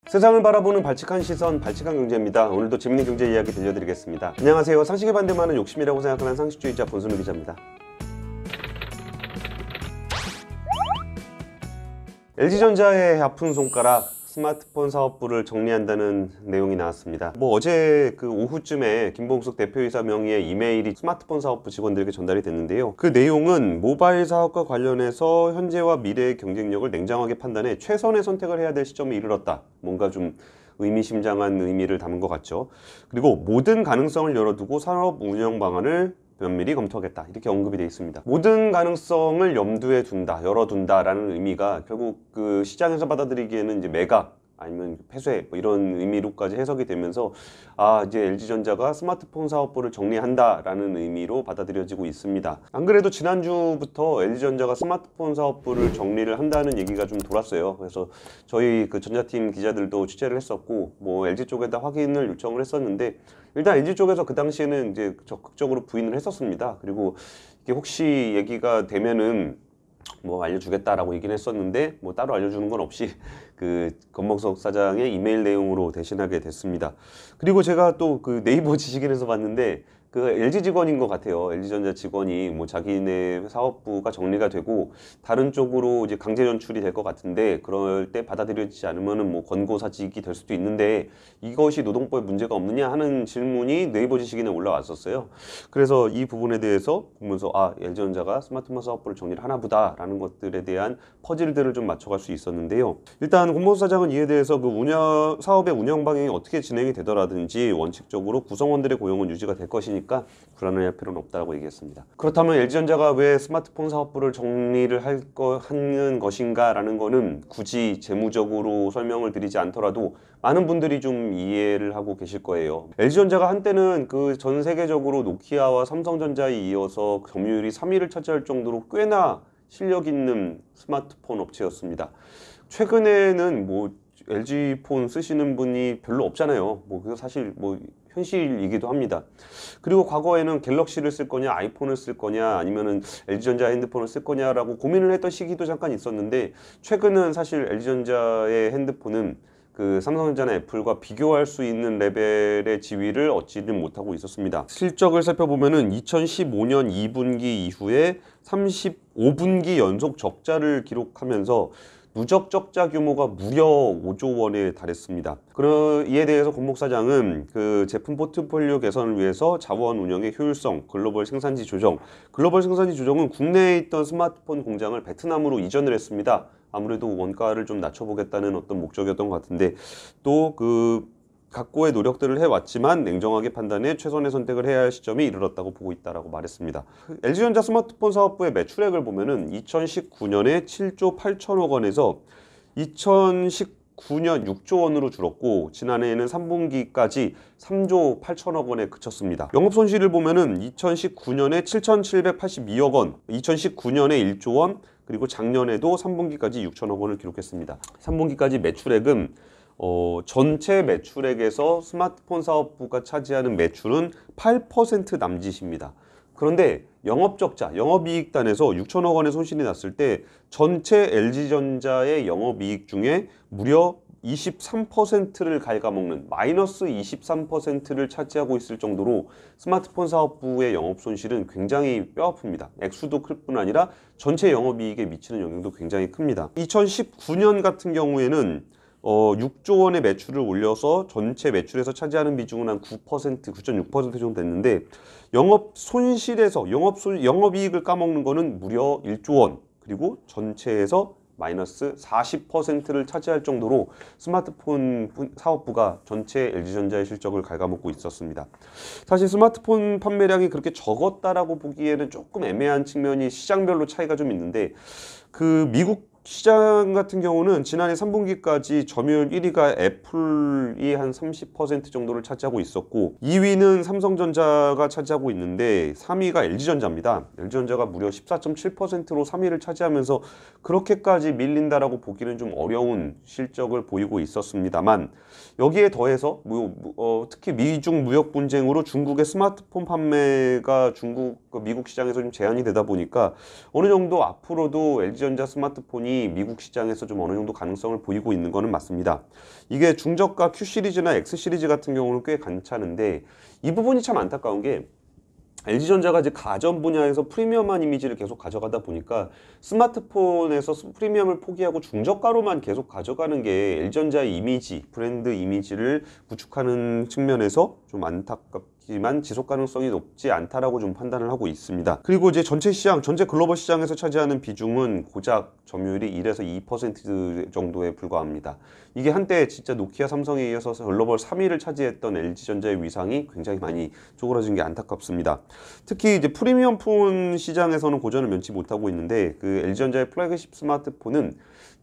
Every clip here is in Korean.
세상을 바라보는 발칙한 시선, 발칙한 경제입니다. 오늘도 재밌는 경제 이야기 들려드리겠습니다. 안녕하세요. 상식에 반대하는 욕심이라고 생각하는 상식주의자 권순우 기자입니다. LG전자의 아픈 손가락, 스마트폰 사업부를 정리한다는 내용이 나왔습니다. 어제 그 오후쯤에 김봉숙 대표이사 명의의 이메일이 스마트폰 사업부 직원들에게 전달이 됐는데요. 그 내용은 모바일 사업과 관련해서 현재와 미래의 경쟁력을 냉정하게 판단해 최선의 선택을 해야 될 시점에 이르렀다. 뭔가 좀 의미심장한 의미를 담은 것 같죠. 그리고 모든 가능성을 열어두고 산업 운영 방안을 면밀히 검토하겠다, 이렇게 언급이 되어 있습니다. 모든 가능성을 염두에 둔다, 열어둔다라는 의미가 결국 그 시장에서 받아들이기에는 이제 매각 아니면 폐쇄 이런 의미로까지 해석이 되면서 이제 LG전자가 스마트폰 사업부를 정리한다라는 의미로 받아들여지고 있습니다. 안 그래도 지난주부터 LG전자가 스마트폰 사업부를 정리를 한다는 얘기가 좀 돌았어요. 그래서 저희 그 전자팀 기자들도 취재를 했었고 LG 쪽에다 확인을 요청을 했었는데, 일단 LG 쪽에서 그 당시에는 이제 적극적으로 부인을 했었습니다. 그리고 이게 혹시 얘기가 되면은 알려주겠다라고 얘기는 했었는데 따로 알려주는 건 없이 그 권봉석 사장의 이메일 내용으로 대신하게 됐습니다. 그리고 제가 또 그 네이버 지식인에서 봤는데 그 LG 직원인 것 같아요. LG전자 직원이 자기네 사업부가 정리가 되고 다른 쪽으로 이제 강제 연출이 될 것 같은데, 그럴 때 받아들여지지 않으면은 권고사직이 될 수도 있는데 이것이 노동법에 문제가 없느냐 하는 질문이 네이버 지식인에 올라왔었어요. 그래서 이 부분에 대해서 보면서 LG전자가 스마트폰 사업부를 정리를 하나 보다라는 것들에 대한 퍼즐들을 좀 맞춰갈 수 있었는데요. 일단 권봉석 사장은 이에 대해서 그 사업의 운영 방향이 어떻게 진행이 되더라든지 원칙적으로 구성원들의 고용은 유지가 될 것이니까 불안해할 필요는 없다고 얘기했습니다. 그렇다면 LG전자가 왜 스마트폰 사업부를 정리를 하는 것인가 라는 거는 굳이 재무적으로 설명을 드리지 않더라도 많은 분들이 좀 이해를 하고 계실 거예요. LG전자가 한때는 그 전 세계적으로 노키아와 삼성전자에 이어서 점유율이 3위를 차지할 정도로 꽤나 실력 있는 스마트폰 업체였습니다. 최근에는 LG폰 쓰시는 분이 별로 없잖아요. 그래서 사실 현실이기도 합니다. 그리고 과거에는 갤럭시를 쓸 거냐, 아이폰을 쓸 거냐, 아니면은 LG전자 핸드폰을 쓸 거냐라고 고민을 했던 시기도 잠깐 있었는데, 최근은 사실 LG전자의 핸드폰은 그 삼성전자나 애플과 비교할 수 있는 레벨의 지위를 얻지는 못하고 있었습니다. 실적을 살펴보면은 2015년 2분기 이후에 35분기 연속 적자를 기록하면서 누적 적자 규모가 무려 5조 원에 달했습니다. 이에 대해서 권봉석 사장은 그 제품 포트폴리오 개선을 위해서 자원 운영의 효율성, 글로벌 생산지 조정은 국내에 있던 스마트폰 공장을 베트남으로 이전을 했습니다. 아무래도 원가를 좀 낮춰보겠다는 어떤 목적이었던 것 같은데, 또 각고의 노력들을 해왔지만 냉정하게 판단해 최선의 선택을 해야 할 시점이 이르렀다고 보고 있다라고 말했습니다. LG전자 스마트폰 사업부의 매출액을 보면은 2019년에 7조 8천억 원에서 2019년 6조 원으로 줄었고, 지난해에는 3분기까지 3조 8천억 원에 그쳤습니다. 영업 손실을 보면은 2019년에 7,782억 원, 2019년에 1조 원, 그리고 작년에도 3분기까지 6천억 원을 기록했습니다. 3분기까지 매출액은 전체 매출액에서 스마트폰 사업부가 차지하는 매출은 8% 남짓입니다. 그런데 영업적자, 영업이익단에서 6천억 원의 손실이 났을 때 전체 LG전자의 영업이익 중에 무려 23%를 갉아먹는 마이너스 23%를 차지하고 있을 정도로 스마트폰 사업부의 영업 손실은 굉장히 뼈아픕니다. 액수도 클 뿐 아니라 전체 영업이익에 미치는 영향도 굉장히 큽니다. 2019년 같은 경우에는 6조 원의 매출을 올려서 전체 매출에서 차지하는 비중은 한 9%, 9.6% 정도 됐는데, 영업 손실에서 영업이익을 까먹는 거는 무려 1조 원, 그리고 전체에서 마이너스 40%를 차지할 정도로 스마트폰 사업부가 전체 LG전자의 실적을 갉아먹고 있었습니다. 사실 스마트폰 판매량이 그렇게 적었다라고 보기에는 조금 애매한 측면이 시장별로 차이가 좀 있는데, 그 미국 시장 같은 경우는 지난해 3분기까지 점유율 1위가 애플이 한 30% 정도를 차지하고 있었고, 2위는 삼성전자가 차지하고 있는데 3위가 LG전자입니다. LG전자가 무려 14.7%로 3위를 차지하면서 그렇게까지 밀린다라고 보기는 좀 어려운 실적을 보이고 있었습니다만, 여기에 더해서 특히 미중 무역 분쟁으로 중국의 스마트폰 판매가 미국 시장에서 좀 제한이 되다 보니까 어느 정도 앞으로도 LG전자 스마트폰이 부분이 미국 시장에서 좀 어느 정도 가능성을 보이고 있는 거는 맞습니다. 이게 중저가 Q 시리즈나 X 시리즈 같은 경우는 꽤 괜찮은데 이 부분이 참 안타까운 게 LG전자가 이제 가전 분야에서 프리미엄한 이미지를 계속 가져가다 보니까 스마트폰에서 프리미엄을 포기하고 중저가로만 계속 가져가는 게 LG전자의 이미지, 브랜드 이미지를 구축하는 측면에서 좀 안타깝지만 지속 가능성이 높지 않다라고 좀 판단을 하고 있습니다. 그리고 이제 전체 시장, 전체 글로벌 시장에서 차지하는 비중은 고작 점유율이 1에서 2% 정도에 불과합니다. 이게 한때 진짜 노키아, 삼성에 이어서 글로벌 3위를 차지했던 LG전자의 위상이 굉장히 많이 쪼그라진 게 안타깝습니다. 특히 이제 프리미엄 폰 시장에서는 고전을 면치 못하고 있는데 그 LG전자의 플래그십 스마트폰은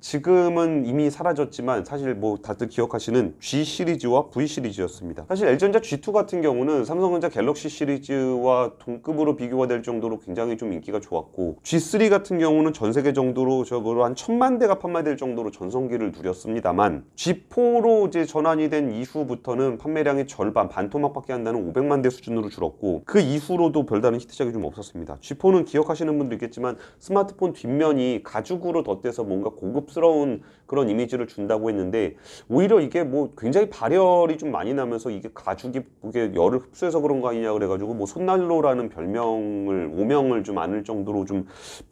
지금은 이미 사라졌지만 사실 뭐 다들 기억하시는 G 시리즈와 V 시리즈였습니다. 사실 LG전자 G2 같은 경우는 삼성전자 갤럭시 시리즈와 동급으로 비교가 될 정도로 굉장히 좀 인기가 좋았고 G3 같은 경우는 전 세계 정도로 적어도 한 1000만 대가 판매될 정도로 전성기를 누렸습니다만 G4로 이제 전환이 된 이후부터는 판매량이 절반, 반토막밖에 안 나는 500만 대 수준으로 줄었고 그 이후로도 별다른 히트작이 좀 없었습니다. G4는 기억하시는 분도 있겠지만 스마트폰 뒷면이 가죽으로 덧대서 뭔가 고급스러운 그런 이미지를 준다고 했는데 오히려 이게 뭐 굉장히 발열이 좀 많이 나면서 이게 가죽이 이게 열을 흡수해서 그런 거 아니냐 그래가지고 뭐 손난로라는 별명을 오명을 좀 안을 정도로 좀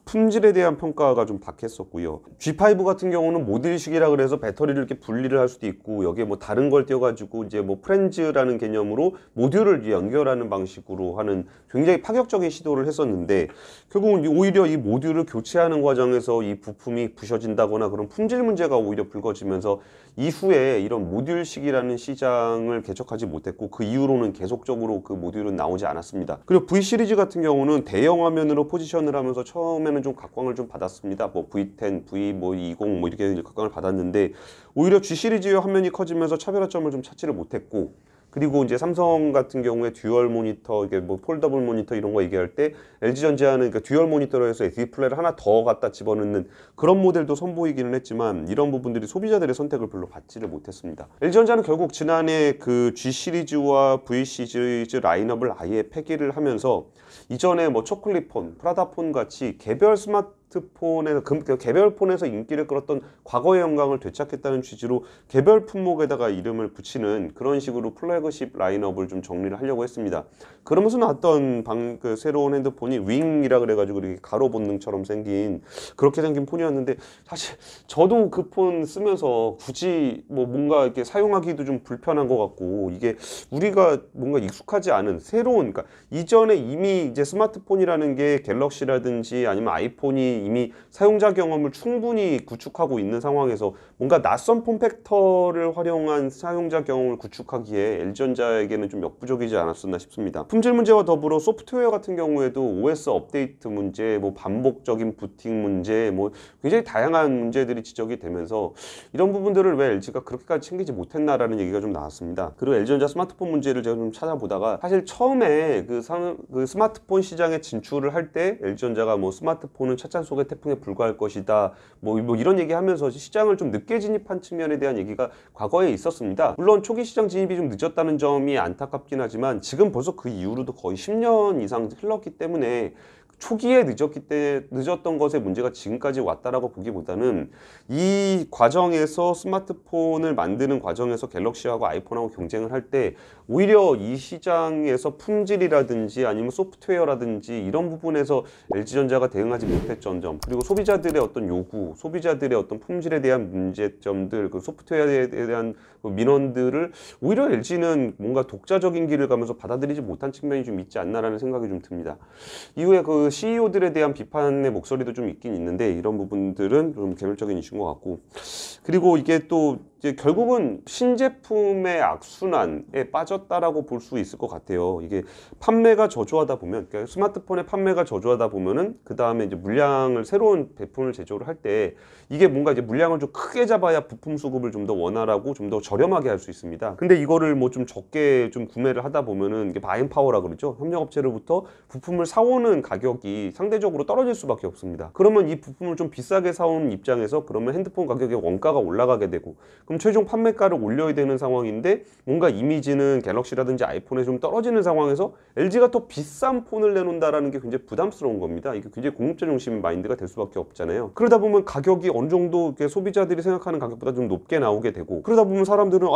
품질에 대한 평가가 좀 박했었고요. G5 같은 경우는 모듈식이라 그래서 배터리를 이렇게 분리를 할 수도 있고 여기에 뭐 다른 걸 띄워가지고 이제 뭐 프렌즈라는 개념으로 모듈을 연결하는 방식으로 하는 굉장히 파격적인 시도를 했었는데 결국은 오히려 이 모듈을 교체하는 과정에서 이 부품이 부셔진다거나 그런 품질 문제가 오히려 불거지면서 이후에 이런 모듈식이라는 시장을 개척하지 못했고 그 이후로는 계속적으로 그 모듈은 나오지 않았습니다. 그리고 V 시리즈 같은 경우는 대형 화면으로 포지션을 하면서 처음에는 좀 각광을 좀 받았습니다. 뭐 V10, V 뭐 20 뭐 이렇게 각광을 받았는데 오히려 G 시리즈의 화면이 커지면서 차별화점을 좀 찾지를 못했고 그리고 이제 삼성 같은 경우에 듀얼 모니터, 이게 뭐 폴더블 모니터 이런 거 얘기할 때 LG전자는 그러니까 듀얼 모니터로 해서 디스플레이를 하나 더 갖다 집어넣는 그런 모델도 선보이기는 했지만 이런 부분들이 소비자들의 선택을 별로 받지를 못했습니다. LG전자는 결국 지난해 그 G 시리즈와 V 시리즈 라인업을 아예 폐기를 하면서 이전에 뭐 초콜릿폰, 프라다폰 같이 개별 스마트폰에서 개별 폰에서 인기를 끌었던 과거의 영광을 되찾겠다는 취지로 개별 품목에다가 이름을 붙이는 그런 식으로 플래그십 라인업을 좀 정리를 하려고 했습니다. 그러면서 나왔던 그 새로운 핸드폰이 윙이라 그래가지고 이렇게 가로 본능처럼 생긴 그렇게 생긴 폰이었는데 사실 저도 그 폰 쓰면서 굳이 뭐 뭔가 이렇게 사용하기도 좀 불편한 것 같고 이게 우리가 뭔가 익숙하지 않은 새로운 그러니까 이전에 이미 이제 스마트폰이라는 게 갤럭시라든지 아니면 아이폰이 이미 사용자 경험을 충분히 구축하고 있는 상황에서 뭔가 낯선 폼팩터를 활용한 사용자 경험을 구축하기에 LG전자에게는 좀 역부족이지 않았었나 싶습니다. 품질 문제와 더불어 소프트웨어 같은 경우에도 OS 업데이트 문제, 뭐 반복적인 부팅 문제, 뭐 굉장히 다양한 문제들이 지적이 되면서 이런 부분들을 왜 LG가 그렇게까지 챙기지 못했나라는 얘기가 좀 나왔습니다. 그리고 LG전자 스마트폰 문제를 제가 좀 찾아보다가 사실 처음에 그 스마트폰 시장에 진출을 할 때 LG전자가 뭐 스마트폰은 찻잔 속의 태풍에 불과할 것이다 뭐 이런 얘기하면서 시장을 좀 늦게 진입한 측면에 대한 얘기가 과거에 있었습니다. 물론 초기 시장 진입이 좀 늦었다는 점이 안타깝긴 하지만 지금 벌써 그 이후로도 거의 10년 이상 흘렀기 때문에 초기에 늦었던 것의 문제가 지금까지 왔다라고 보기보다는 이 과정에서 스마트폰을 만드는 과정에서 갤럭시하고 아이폰하고 경쟁을 할 때 오히려 이 시장에서 품질이라든지 아니면 소프트웨어라든지 이런 부분에서 LG전자가 대응하지 못했던 점 그리고 소비자들의 어떤 요구, 소비자들의 어떤 품질에 대한 문제점들, 그 소프트웨어에 대한 그 민원들을 오히려 LG는 뭔가 독자적인 길을 가면서 받아들이지 못한 측면이 좀 있지 않나라는 생각이 좀 듭니다. 이후에 그 CEO들에 대한 비판의 목소리도 좀 있긴 있는데 이런 부분들은 좀 개별적인 이슈인 것 같고 그리고 이게 또 이제 결국은 신제품의 악순환에 빠졌다라고 볼 수 있을 것 같아요. 이게 판매가 저조하다 보면 그러니까 스마트폰의 판매가 저조하다 보면은 그 다음에 이제 물량을 새로운 제품을 제조를 할 때 이게 뭔가 이제 물량을 좀 크게 잡아야 부품 수급을 좀 더 원활하고 좀 더 저렴하게 할 수 있습니다. 근데 이거를 뭐 좀 적게 좀 구매를 하다 보면은 이게 바잉 파워라 그러죠. 협력업체로부터 부품을 사오는 가격이 상대적으로 떨어질 수밖에 없습니다. 그러면 이 부품을 좀 비싸게 사온 입장에서 그러면 핸드폰 가격의 원가가 올라가게 되고 그럼 최종 판매가를 올려야 되는 상황인데 뭔가 이미지는 갤럭시라든지 아이폰에 좀 떨어지는 상황에서 LG가 더 비싼 폰을 내놓는다라는 게 굉장히 부담스러운 겁니다. 이게 굉장히 공급자 중심 마인드가 될 수밖에 없잖아요. 그러다 보면 가격이 어느 정도 소비자들이 생각하는 가격보다 좀 높게 나오게 되고, 그러다 보면 사람들은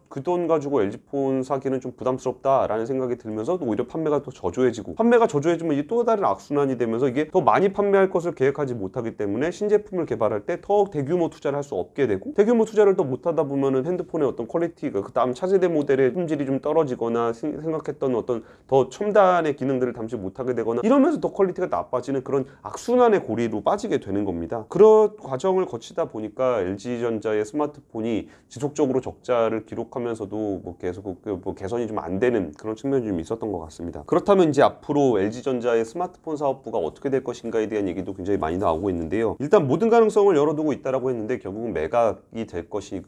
그 돈 가지고 LG폰 사기는 좀 부담스럽다라는 생각이 들면서 오히려 판매가 더 저조해지고, 판매가 저조해지면 이게 또 다른 악순환이 되면서 이게 더 많이 판매할 것을 계획하지 못하기 때문에 신제품을 개발할 때 더 대규모 투자를 할 수 없게 되고, 대규모 투자를 더 못하다 보면은 핸드폰의 어떤 퀄리티가 그 다음 차세대 모델의 품질이 좀 떨어지거나 생각했던 어떤 더 첨단의 기능들을 담지 못하게 되거나 이러면서 더 퀄리티가 나빠지는 그런 악순환의 고리로 빠지게 되는 겁니다. 그런 과정을 거치다 보니까 LG전자의 스마트폰이 지속적으로 적자를 기록하면서도 계속 개선이 좀 안 되는 그런 측면이 좀 있었던 것 같습니다. 그렇다면 이제 앞으로 LG전자의 스마트폰 사업부가 어떻게 될 것인가에 대한 얘기도 굉장히 많이 나오고 있는데요. 일단 모든 가능성을 열어두고 있다라고 했는데 결국은 매각이 될 것이고,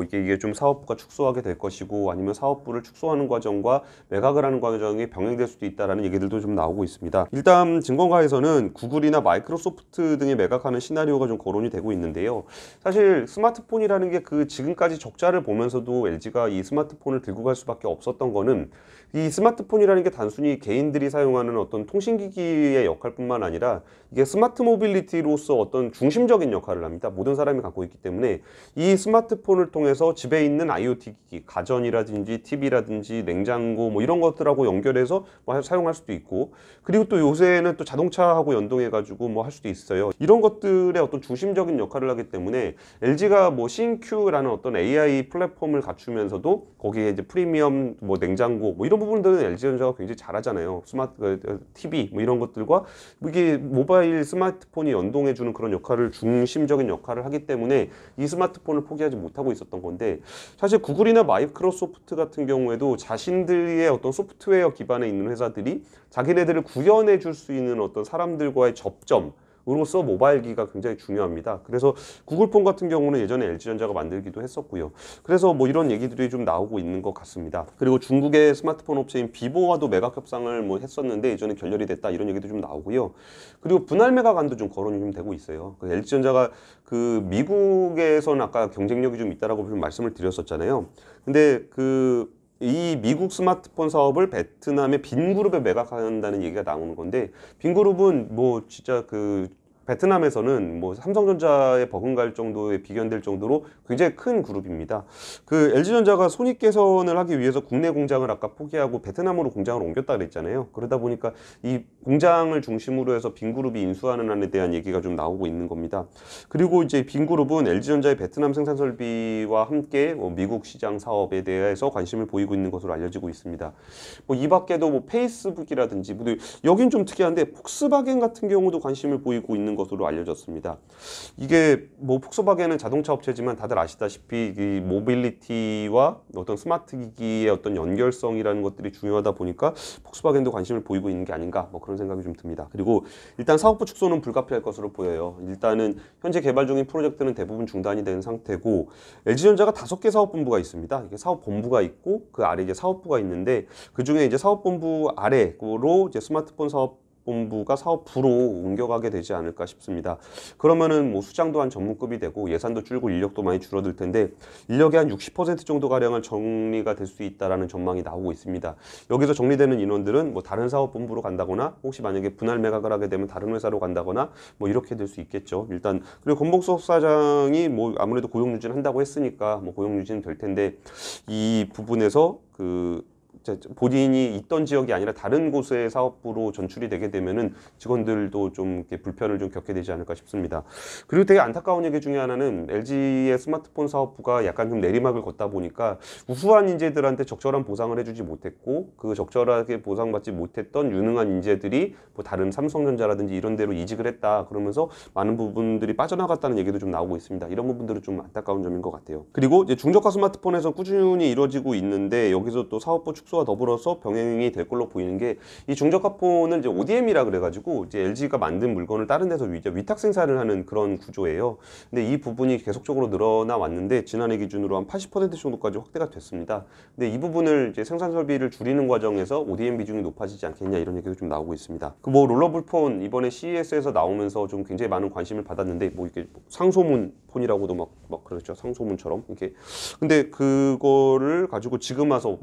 이게 좀 사업부가 축소하게 될 것이고, 아니면 사업부를 축소하는 과정과 매각을 하는 과정이 병행될 수도 있다라는 얘기들도 좀 나오고 있습니다. 일단 증권가에서는 구글이나 마이크로소프트 등이 매각하는 시나리오가 좀 거론이 되고 있는데요. 사실 스마트폰이라는 게 지금까지 적자를 보면서도 LG가 이 스마트폰을 들고 갈 수밖에 없었던 거는, 이 스마트폰이라는 게 단순히 개인들이 사용하는 어떤 통신기기의 역할뿐만 아니라 이게 스마트 모빌리티로서 어떤 중심적인 역할을 합니다. 모든 사람이 갖고 있기 때문에 이 스마트폰을 통해서 집에 있는 IoT 기기, 가전이라든지 TV라든지 냉장고 이런 것들하고 연결해서 사용할 수도 있고, 그리고 또 요새는 또 자동차하고 연동해 가지고 할 수도 있어요. 이런 것들의 어떤 중심적인 역할을 하기 때문에 LG가 CNQ라는 어떤 AI 플랫폼을 갖추면서도 거기에 이제 프리미엄 냉장고 이런 부분들은 LG전자가 굉장히 잘하잖아요. 스마트 TV 이런 것들과 이게 모바일 스마트폰이 연동해주는 그런 역할을, 중심적인 역할을 하기 때문에 이 스마트폰을 포기하지 못하고 있었던 건데, 사실 구글이나 마이크로소프트 같은 경우에도 자신들의 어떤 소프트웨어 기반에 있는 회사들이 자기네들을 구현해 줄 수 있는 어떤 사람들과의 접점 으로서 모바일기가 굉장히 중요합니다. 그래서 구글폰 같은 경우는 예전에 LG전자가 만들기도 했었고요. 그래서 이런 얘기들이 좀 나오고 있는 것 같습니다. 그리고 중국의 스마트폰 업체인 비보와도 매각 협상을 했었는데 예전에 결렬이 됐다, 이런 얘기도 좀 나오고요. 그리고 분할 매각안도 좀 거론이 좀 되고 있어요. LG전자가 미국에서는 아까 경쟁력이 좀 있다라고 좀 말씀을 드렸었잖아요. 근데 이 미국 스마트폰 사업을 베트남의 빈그룹에 매각한다는 얘기가 나오는 건데, 빈그룹은 진짜 베트남에서는 삼성전자에 버금갈 정도에 비견될 정도로 굉장히 큰 그룹입니다. LG전자가 손익 개선을 하기 위해서 국내 공장을 아까 포기하고 베트남으로 공장을 옮겼다 그랬잖아요. 그러다 보니까 이 공장을 중심으로 해서 빈그룹이 인수하는 안에 대한 얘기가 좀 나오고 있는 겁니다. 그리고 이제 빈그룹은 LG전자의 베트남 생산 설비와 함께 미국 시장 사업에 대해서 관심을 보이고 있는 것으로 알려지고 있습니다. 이 밖에도 페이스북이라든지, 여긴 좀 특이한데 폭스바겐 같은 경우도 관심을 보이고 있는 것으로 알려졌습니다. 이게 폭스바겐은 자동차 업체지만 다들 아시다시피 이 모빌리티와 어떤 스마트 기기의 어떤 연결성이라는 것들이 중요하다 보니까 폭스바겐도 관심을 보이고 있는 게 아닌가, 그런 생각이 좀 듭니다. 그리고 일단 사업부 축소는 불가피할 것으로 보여요. 일단은 현재 개발 중인 프로젝트는 대부분 중단이 된 상태고, LG전자가 5개 사업본부가 있습니다. 이게 사업본부가 있고 그 아래 이제 사업부가 있는데, 그 중에 이제 사업본부 아래로 이제 스마트폰 사업본부가 사업부로 옮겨가게 되지 않을까 싶습니다. 그러면은 수장도 한 전문급이 되고 예산도 줄고 인력도 많이 줄어들 텐데, 인력의 한 60% 정도 가량은 정리가 될 수 있다라는 전망이 나오고 있습니다. 여기서 정리되는 인원들은 다른 사업본부로 간다거나, 혹시 만약에 분할 매각을 하게 되면 다른 회사로 간다거나 이렇게 될 수 있겠죠. 일단 그리고 권봉석 사장이 아무래도 고용 유지는 한다고 했으니까 고용 유지는 될 텐데, 이 부분에서 본인이 있던 지역이 아니라 다른 곳의 사업부로 전출이 되게 되면은 직원들도 좀 이렇게 불편을 좀 겪게 되지 않을까 싶습니다. 그리고 되게 안타까운 얘기 중에 하나는 LG의 스마트폰 사업부가 약간 좀 내리막을 걷다 보니까 우수한 인재들한테 적절한 보상을 해주지 못했고, 그 적절하게 보상받지 못했던 유능한 인재들이 다른 삼성전자라든지 이런 데로 이직을 했다, 그러면서 많은 부분들이 빠져나갔다는 얘기도 좀 나오고 있습니다. 이런 부분들은 좀 안타까운 점인 것 같아요. 그리고 이제 중저가 스마트폰에서 꾸준히 이루어지고 있는데, 여기서 또 사업부 축소와 더불어서 병행이 될 걸로 보이는 게 이 중저가폰은 이제 ODM이라 그래가지고 이제 LG가 만든 물건을 다른 데서 위탁 생산을 하는 그런 구조예요. 근데 이 부분이 계속적으로 늘어나 왔는데 지난해 기준으로 한 80% 정도까지 확대가 됐습니다. 근데 이 부분을 이제 생산 설비를 줄이는 과정에서 ODM 비중이 높아지지 않겠냐 이런 얘기도 좀 나오고 있습니다. 그 뭐 롤러블 폰 이번에 CES에서 나오면서 좀 굉장히 많은 관심을 받았는데 뭐 이게 상소문 폰이라고도 막 그렇죠. 상소문처럼 이렇게. 근데 그거를 가지고 지금 와서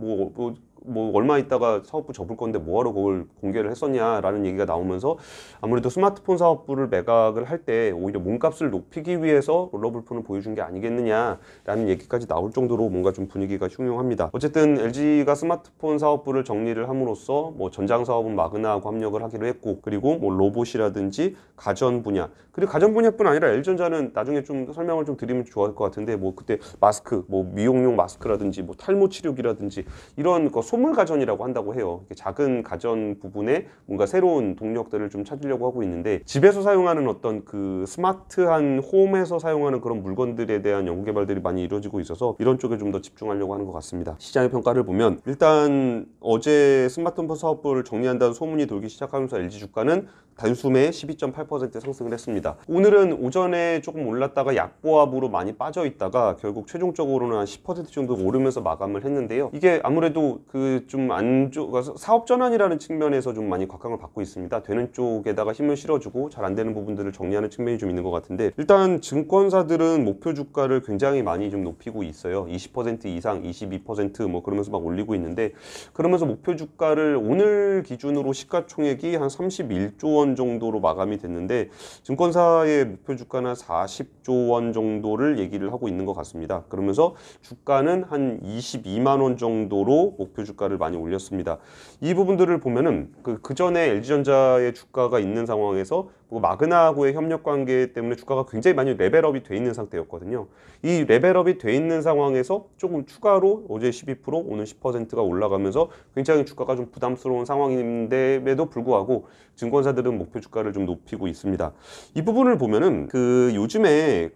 뭐 얼마 있다가 사업부 접을 건데 뭐하러 그걸 공개를 했었냐라는 얘기가 나오면서 아무래도 스마트폰 사업부를 매각을 할 때 오히려 몸값을 높이기 위해서 롤러블 폰을 보여준 게 아니겠느냐라는 얘기까지 나올 정도로 뭔가 좀 분위기가 흉흉합니다. 어쨌든 LG가 스마트폰 사업부를 정리를 함으로써 뭐 전장 사업은 마그나하고 합력을 하기로 했고, 그리고 뭐 로봇이라든지 가전 분야, 그리고 가전 분야뿐 아니라 LG전자는 나중에 좀 설명을 좀 드리면 좋을 것 같은데 뭐 그때 마스크, 뭐 미용용 마스크라든지 뭐 탈모 치료기라든지 이런 거 소물 가전이라고 한다고 해요. 작은 가전 부분에 뭔가 새로운 동력들을 좀 찾으려고 하고 있는데, 집에서 사용하는 어떤 그 스마트한 홈에서 사용하는 그런 물건들에 대한 연구 개발들이 많이 이루어지고 있어서 이런 쪽에 좀 더 집중하려고 하는 것 같습니다. 시장의 평가를 보면 일단 어제 스마트폰 사업부를 정리한다는 소문이 돌기 시작하면서 LG 주가는 단숨에 12.8% 상승을 했습니다. 오늘은 오전에 조금 올랐다가 약보합으로 많이 빠져 있다가 결국 최종적으로는 한 10% 정도 오르면서 마감을 했는데요. 이게 아무래도 그 좀 안 사업 전환이라는 측면에서 좀 많이 곽강을 받고 있습니다. 되는 쪽에다가 힘을 실어주고 잘 안 되는 부분들을 정리하는 측면이 좀 있는 것 같은데, 일단 증권사들은 목표 주가를 굉장히 많이 좀 높이고 있어요. 20% 이상, 22% 그러면서 막 올리고 있는데, 그러면서 목표 주가를 오늘 기준으로 시가총액이 한 31조 원 정도로 마감이 됐는데, 증권사의 목표 주가는 40조 원 정도를 얘기를 하고 있는 것 같습니다. 그러면서 주가는 한 22만 원 정도로 목표 주가를 많이 올렸습니다. 이 부분들을 보면은 그 전에 LG전자의 주가가 있는 상황에서 마그나하고의 협력 관계 때문에 주가가 굉장히 많이 레벨업이 돼 있는 상태였거든요. 이 레벨업이 돼 있는 상황에서 조금 추가로 어제 12%, 오늘 10%가 올라가면서 굉장히 주가가 좀 부담스러운 상황인데에도 불구하고 증권사들은 목표 주가를 좀 높이고 있습니다. 이 부분을 보면은 요즘에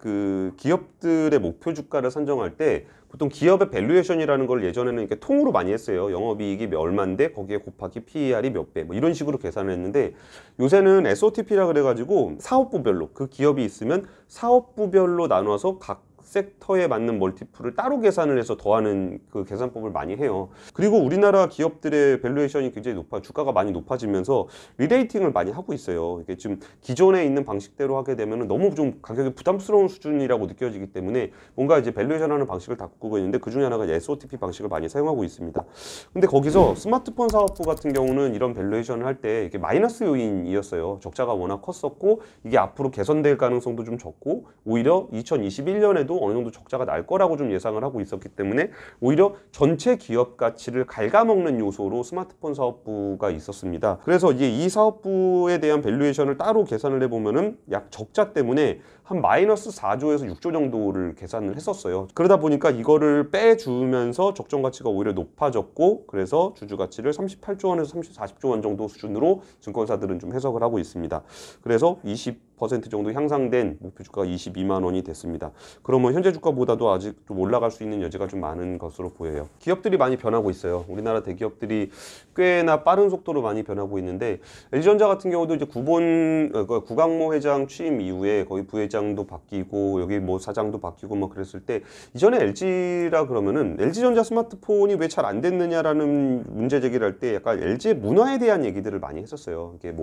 기업들의 목표 주가를 선정할 때 보통 기업의 밸류에이션이라는 걸 예전에는 이렇게 통으로 많이 했어요. 영업이익이 얼마인데 거기에 곱하기 PER이 몇 배, 뭐 이런 식으로 계산을 했는데, 요새는 SOTP라 그래가지고 사업부별로 그 기업이 있으면 사업부별로 나눠서 각 섹터에 맞는 멀티플을 따로 계산을 해서 더하는 그 계산법을 많이 해요. 그리고 우리나라 기업들의 밸류에이션이 굉장히 주가가 많이 높아지면서 리레이팅을 많이 하고 있어요. 이게 지금 기존에 있는 방식대로 하게 되면 너무 좀 가격이 부담스러운 수준이라고 느껴지기 때문에 뭔가 이제 밸류에이션 하는 방식을 바꾸고 있는데, 그 중에 하나가 SOTP 방식을 많이 사용하고 있습니다. 근데 거기서 스마트폰 사업부 같은 경우는 이런 밸류에이션을 할 때 이게 마이너스 요인이었어요. 적자가 워낙 컸었고 이게 앞으로 개선될 가능성도 좀 적고, 오히려 2021년에도 어느 정도 적자가 날 거라고 좀 예상을 하고 있었기 때문에 오히려 전체 기업 가치를 갉아먹는 요소로 스마트폰 사업부가 있었습니다. 그래서 이제 이 사업부에 대한 밸류에이션을 따로 계산을 해보면은 약 적자 때문에 한 마이너스 4조에서 6조 정도를 계산을 했었어요. 그러다 보니까 이거를 빼주면서 적정 가치가 오히려 높아졌고, 그래서 주주 가치를 38조 원에서 40조 원 정도 수준으로 증권사들은 좀 해석을 하고 있습니다. 그래서 20% 정도 향상된 목표 주가가 22만 원이 됐습니다. 그러면 현재 주가보다도 아직 좀 올라갈 수 있는 여지가 좀 많은 것으로 보여요. 기업들이 많이 변하고 있어요. 우리나라 대기업들이 꽤나 빠른 속도로 많이 변하고 있는데, LG전자 같은 경우도 이제 구강모 회장 취임 이후에 거의 부회장도 바뀌고 여기 뭐 사장도 바뀌고 뭐 그랬을 때, 이전에 LG라 그러면은 LG전자 스마트폰이 왜 잘 안 됐느냐라는 문제 제기를 할 때 약간 LG의 문화에 대한 얘기들을 많이 했었어요. 이게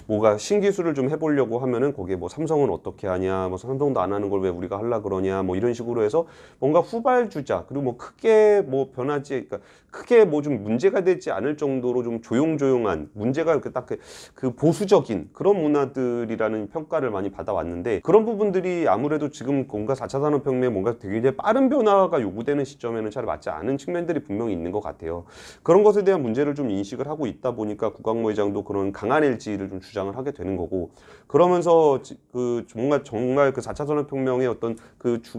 뭐가 신기술을 좀 해보려고 하면은 거기에 뭐 삼성은 어떻게 하냐, 뭐 삼성도 안 하는 걸 왜 우리가 하려 그러냐, 뭐 이런 식으로 해서 뭔가 후발주자, 그리고 뭐 크게 뭐 변하지, 그러니까 크게 뭐 좀 문제가 되지 않을 정도로 좀 조용조용한, 문제가 딱 그 보수적인 그런 문화들이라는 평가를 많이 받아왔는데, 그런 부분들이 아무래도 지금 뭔가 4차 산업혁명에 뭔가 되게 빠른 변화가 요구되는 시점에는 잘 맞지 않은 측면들이 분명히 있는 것 같아요. 그런 것에 대한 문제를 좀 인식을 하고 있다 보니까 구강모 회장도 그런 강한 LG를 좀 주장을 하게 되는 거고, 그러면서 그래서 뭔가 정말 그 4차 산업혁명의 어떤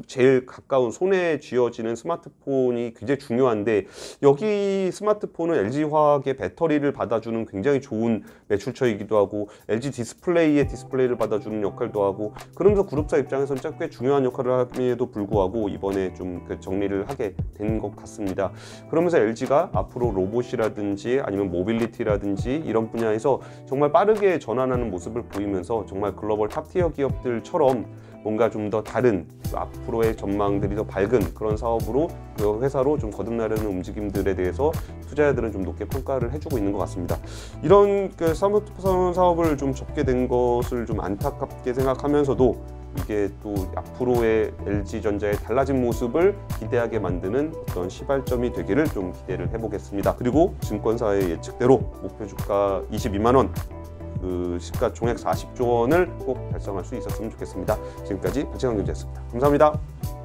제일 가까운 손에 쥐어지는 스마트폰이 굉장히 중요한데, 여기 스마트폰은 LG화학의 배터리를 받아주는 굉장히 좋은 매출처이기도 하고 LG 디스플레이의 디스플레이를 받아주는 역할도 하고, 그러면서 그룹사 입장에서는 꽤 중요한 역할을 함에도 불구하고 이번에 좀 정리를 하게 된 것 같습니다. 그러면서 LG가 앞으로 로봇이라든지 아니면 모빌리티라든지 이런 분야에서 정말 빠르게 전환하는 모습을 보이면서 정말 글로벌 탑티어 기업들처럼 뭔가 좀 더 다른 앞으로의 전망들이 더 밝은 그런 사업으로, 그 회사로 좀 거듭나려는 움직임들에 대해서 투자자들은 좀 높게 평가를 해주고 있는 것 같습니다. 이런 스마트폰 사업을 좀 접게 된 것을 좀 안타깝게 생각하면서도 이게 또 앞으로의 LG전자의 달라진 모습을 기대하게 만드는 어떤 시발점이 되기를 좀 기대를 해보겠습니다. 그리고 증권사의 예측대로 목표 주가 22만 원, 시가 총액 40조 원을 꼭 달성할 수 있었으면 좋겠습니다. 지금까지 박재광 기자였습니다. 감사합니다.